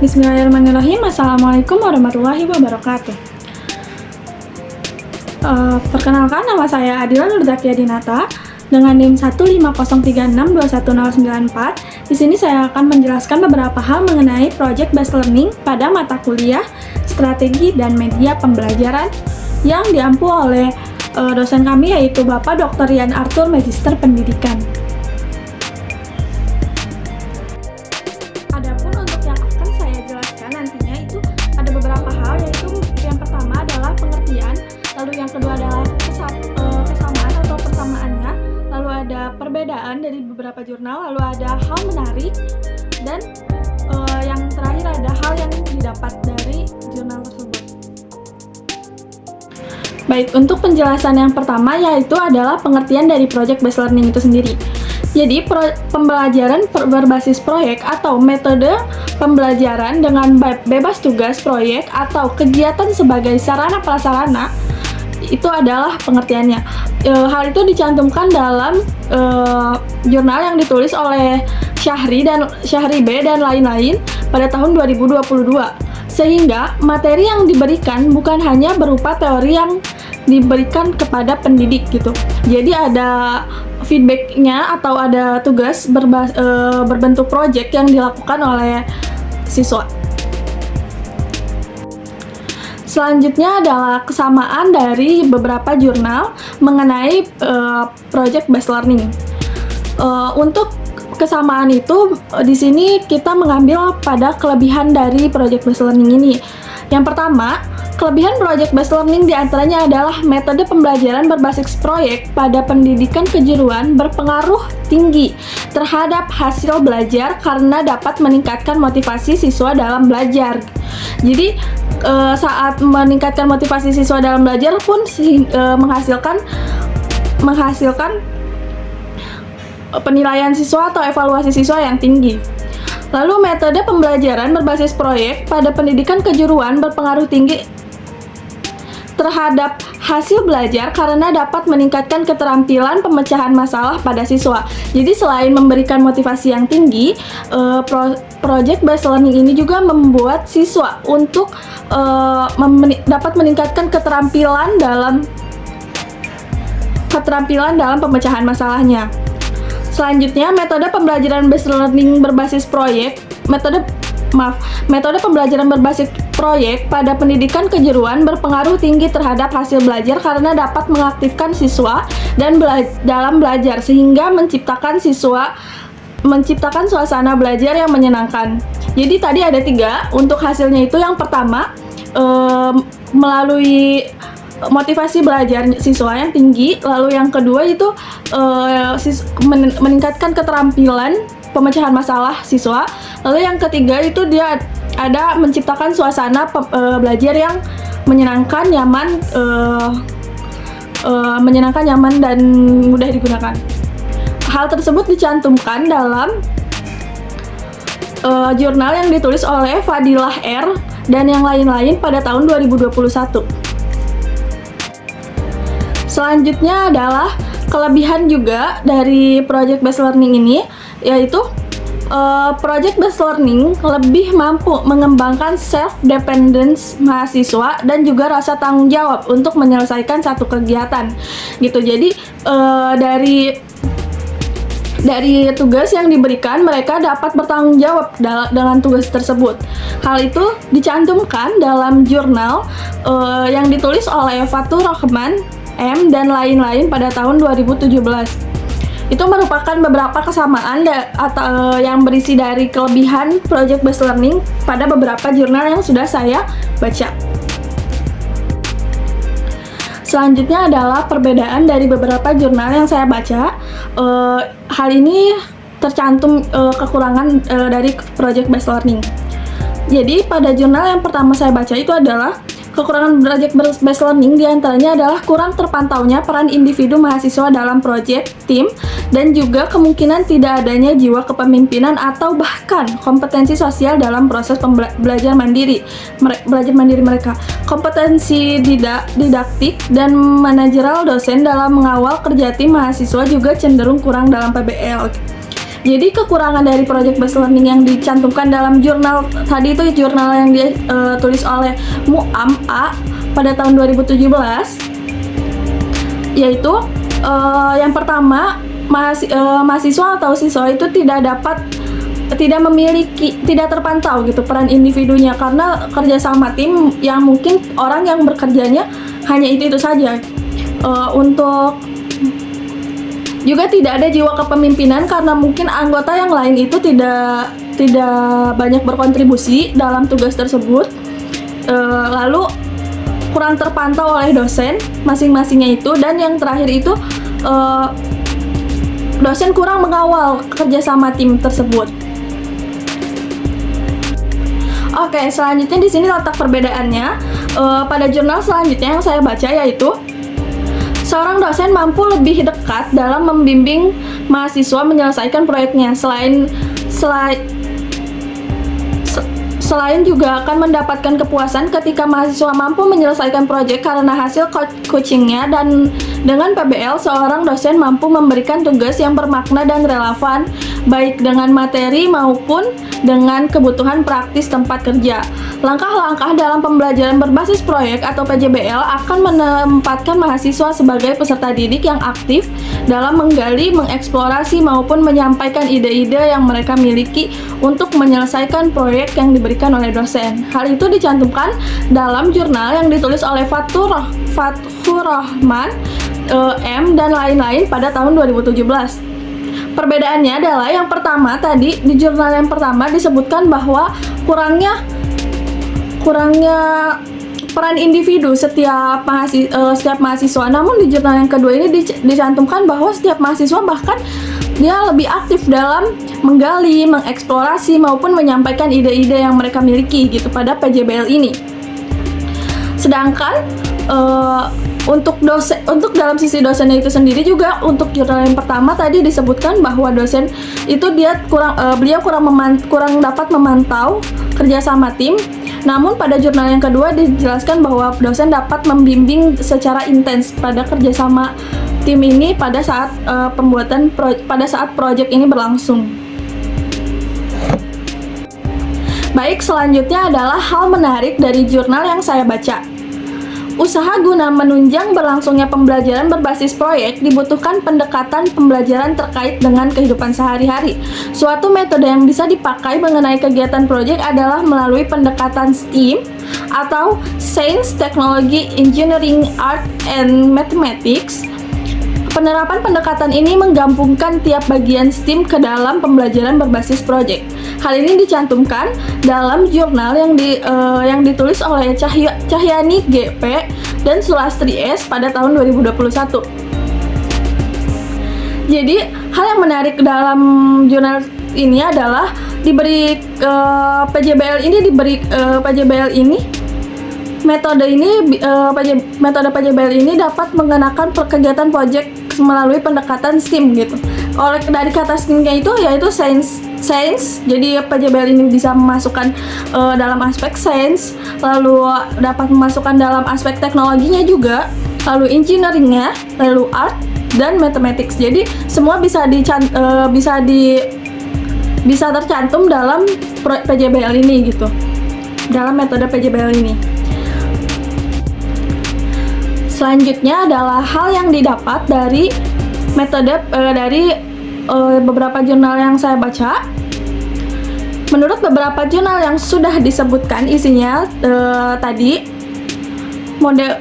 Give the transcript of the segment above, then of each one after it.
Bismillahirrahmanirrahim. Assalamualaikum warahmatullahi wabarakatuh. Perkenalkan, nama saya Adila Nurzakia Dinata dengan NIM 15036210094. Di sini saya akan menjelaskan beberapa hal mengenai Project Based Learning pada mata kuliah Strategi dan Media Pembelajaran yang diampu oleh dosen kami, yaitu Bapak Dr. Rian Arthur, Magister Pendidikan. Adapun untuk yang akan saya jelaskan nantinya itu ada beberapa hal, yaitu yang pertama adalah pengertian, lalu yang kedua adalah kesamaan atau persamaannya, lalu ada perbedaan dari beberapa jurnal, lalu ada hal menarik, dan yang terakhir ada hal yang didapat dari jurnal tersebut. Baik, untuk penjelasan yang pertama yaitu adalah pengertian dari Project Based Learning itu sendiri. Jadi, pembelajaran berbasis proyek atau metode pembelajaran dengan bebas tugas proyek atau kegiatan sebagai sarana prasarana itu adalah pengertiannya. Hal itu dicantumkan dalam jurnal yang ditulis oleh Syahri B dan lain-lain pada tahun 2022. Sehingga materi yang diberikan bukan hanya berupa teori yang diberikan kepada pendidik gitu. Jadi ada feedbacknya atau ada tugas berbentuk project yang dilakukan oleh siswa. Selanjutnya adalah kesamaan dari beberapa jurnal mengenai Project Based Learning. Untuk kesamaan itu di sini kita mengambil pada kelebihan dari Project Based Learning ini. Yang pertama, kelebihan Project Based Learning diantaranya adalah metode pembelajaran berbasis proyek pada pendidikan kejuruan berpengaruh tinggi terhadap hasil belajar karena dapat meningkatkan motivasi siswa dalam belajar. Jadi saat meningkatkan motivasi siswa dalam belajar pun menghasilkan penilaian siswa atau evaluasi siswa yang tinggi. Lalu metode pembelajaran berbasis proyek pada pendidikan kejuruan berpengaruh tinggi terhadap hasil belajar karena dapat meningkatkan keterampilan pemecahan masalah pada siswa. Jadi selain memberikan motivasi yang tinggi, Project Based Learning ini juga membuat siswa untuk dapat meningkatkan keterampilan dalam pemecahan masalahnya. Selanjutnya, metode pembelajaran based learning berbasis proyek, metode pembelajaran berbasis proyek pada pendidikan kejuruan berpengaruh tinggi terhadap hasil belajar karena dapat mengaktifkan siswa dalam belajar sehingga menciptakan suasana belajar yang menyenangkan. Jadi tadi ada 3 untuk hasilnya itu. Yang pertama, melalui motivasi belajar siswa yang tinggi, lalu yang kedua itu meningkatkan keterampilan pemecahan masalah siswa, lalu yang ketiga itu dia ada menciptakan suasana belajar yang menyenangkan, nyaman dan mudah digunakan. Hal tersebut dicantumkan dalam jurnal yang ditulis oleh Fadilah R dan yang lain-lain pada tahun 2021. Selanjutnya adalah kelebihan juga dari Project Based Learning ini, yaitu Project Based Learning lebih mampu mengembangkan self-dependence mahasiswa dan juga rasa tanggung jawab untuk menyelesaikan satu kegiatan gitu. Jadi dari tugas yang diberikan, mereka dapat bertanggung jawab dengan tugas tersebut. Hal itu dicantumkan dalam jurnal yang ditulis oleh Fatur Rahman M dan lain-lain pada tahun 2017. Itu merupakan beberapa kesamaan yang berisi dari kelebihan Project Based Learning pada beberapa jurnal yang sudah saya baca. Selanjutnya adalah perbedaan dari beberapa jurnal yang saya baca. Hal ini tercantum kekurangan dari Project Based Learning. Jadi pada jurnal yang pertama saya baca itu adalah kekurangan Project Based Learning diantaranya adalah kurang terpantaunya peran individu mahasiswa dalam proyek tim dan juga kemungkinan tidak adanya jiwa kepemimpinan atau bahkan kompetensi sosial dalam proses belajar mandiri mereka. Kompetensi didaktik dan manajerial dosen dalam mengawal kerja tim mahasiswa juga cenderung kurang dalam PBL. Jadi kekurangan dari project based learning yang dicantumkan dalam jurnal tadi itu, jurnal yang ditulis oleh Muam A pada tahun 2017, yaitu yang pertama, mahasiswa atau siswa itu tidak memiliki, tidak terpantau gitu peran individunya karena kerja sama tim yang mungkin orang yang bekerjanya hanya itu saja. Untuk juga tidak ada jiwa kepemimpinan karena mungkin anggota yang lain itu tidak banyak berkontribusi dalam tugas tersebut. Lalu kurang terpantau oleh dosen masing-masingnya itu, dan yang terakhir itu dosen kurang mengawal kerjasama tim tersebut. Oke, selanjutnya di sini letak perbedaannya. Pada jurnal selanjutnya yang saya baca yaitu seorang dosen mampu lebih dekat dalam membimbing mahasiswa menyelesaikan proyeknya. Selain juga akan mendapatkan kepuasan ketika mahasiswa mampu menyelesaikan proyek karena hasil coachingnya, dan dengan PBL seorang dosen mampu memberikan tugas yang bermakna dan relevan baik dengan materi maupun dengan kebutuhan praktis tempat kerja. Langkah-langkah dalam pembelajaran berbasis proyek atau PJBL akan menempatkan mahasiswa sebagai peserta didik yang aktif dalam menggali, mengeksplorasi maupun menyampaikan ide-ide yang mereka miliki untuk menyelesaikan proyek yang diberikan oleh dosen. Hal itu dicantumkan dalam jurnal yang ditulis oleh Fathur Rahman M dan lain-lain pada tahun 2017. Perbedaannya adalah yang pertama tadi, di jurnal yang pertama disebutkan bahwa kurangnya peran individu setiap mahasiswa. Namun di jurnal yang kedua ini dicantumkan bahwa setiap mahasiswa bahkan dia lebih aktif dalam menggali, mengeksplorasi maupun menyampaikan ide-ide yang mereka miliki gitu pada PJBL ini. Sedangkan untuk dalam sisi dosennya itu sendiri juga, untuk jurnal yang pertama tadi disebutkan bahwa dosen itu beliau kurang dapat memantau kerjasama tim. Namun pada jurnal yang kedua dijelaskan bahwa dosen dapat membimbing secara intens pada kerjasama tim ini pada saat proyek ini berlangsung. Baik, selanjutnya adalah hal menarik dari jurnal yang saya baca. Usaha guna menunjang berlangsungnya pembelajaran berbasis proyek dibutuhkan pendekatan pembelajaran terkait dengan kehidupan sehari-hari. Suatu metode yang bisa dipakai mengenai kegiatan proyek adalah melalui pendekatan STEAM atau Science, Technology, Engineering, Art, and Mathematics. Penerapan pendekatan ini menggabungkan tiap bagian STEAM ke dalam pembelajaran berbasis proyek. Hal ini dicantumkan dalam jurnal yang ditulis oleh Cahyani GP dan Sulastri S pada tahun 2021. Jadi, hal yang menarik dalam jurnal ini adalah metode PJBL ini dapat mengenakan kegiatan proyek melalui pendekatan STEAM gitu. Dari kata STEAM-nya itu yaitu science. Jadi PJBL ini bisa memasukkan dalam aspek science, lalu dapat memasukkan dalam aspek teknologinya juga, lalu engineering-nya, lalu art dan mathematics. Jadi semua bisa tercantum dalam PJBL ini gitu. Dalam metode PJBL ini. Selanjutnya adalah hal yang didapat dari metode beberapa jurnal yang saya baca. Menurut beberapa jurnal yang sudah disebutkan isinya tadi, model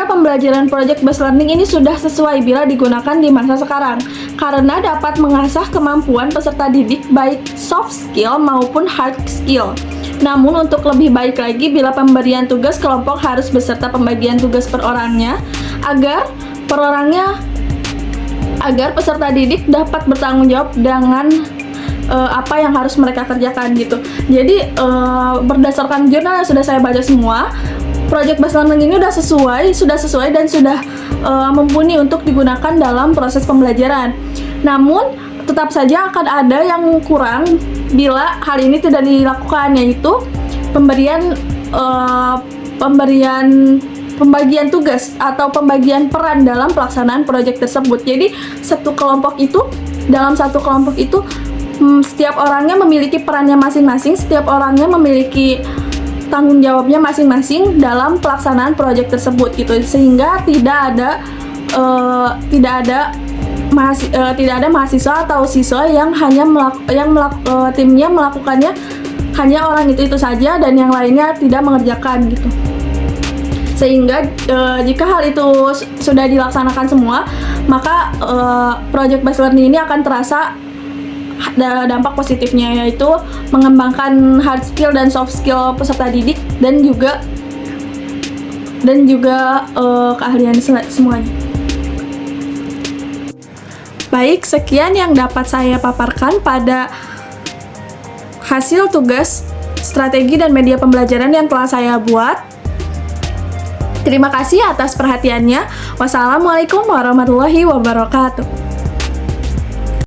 pembelajaran project based learning ini sudah sesuai bila digunakan di masa sekarang karena dapat mengasah kemampuan peserta didik baik soft skill maupun hard skill. Namun untuk lebih baik lagi bila pemberian tugas kelompok harus beserta pembagian tugas per orangnya agar peserta didik dapat bertanggung jawab dengan apa yang harus mereka kerjakan gitu. Jadi berdasarkan jurnal yang sudah saya baca semua, project based learning ini sudah sesuai dan sudah mumpuni untuk digunakan dalam proses pembelajaran. Namun tetap saja akan ada yang kurang bila hal ini tidak dilakukan, yaitu pembagian tugas atau pembagian peran dalam pelaksanaan proyek tersebut. Jadi satu kelompok itu dalam satu kelompok itu setiap orangnya memiliki perannya masing-masing, setiap orangnya memiliki tanggung jawabnya masing-masing dalam pelaksanaan proyek tersebut gitu, sehingga tidak ada mahasiswa atau siswa yang hanya timnya melakukannya hanya orang itu saja dan yang lainnya tidak mengerjakan gitu. Sehingga jika hal itu sudah dilaksanakan semua, maka project based learning ini akan terasa dampak positifnya, yaitu mengembangkan hard skill dan soft skill peserta didik dan juga keahlian semuanya. Baik, sekian yang dapat saya paparkan pada hasil tugas strategi dan media pembelajaran yang telah saya buat. Terima kasih atas perhatiannya. Wassalamualaikum warahmatullahi wabarakatuh.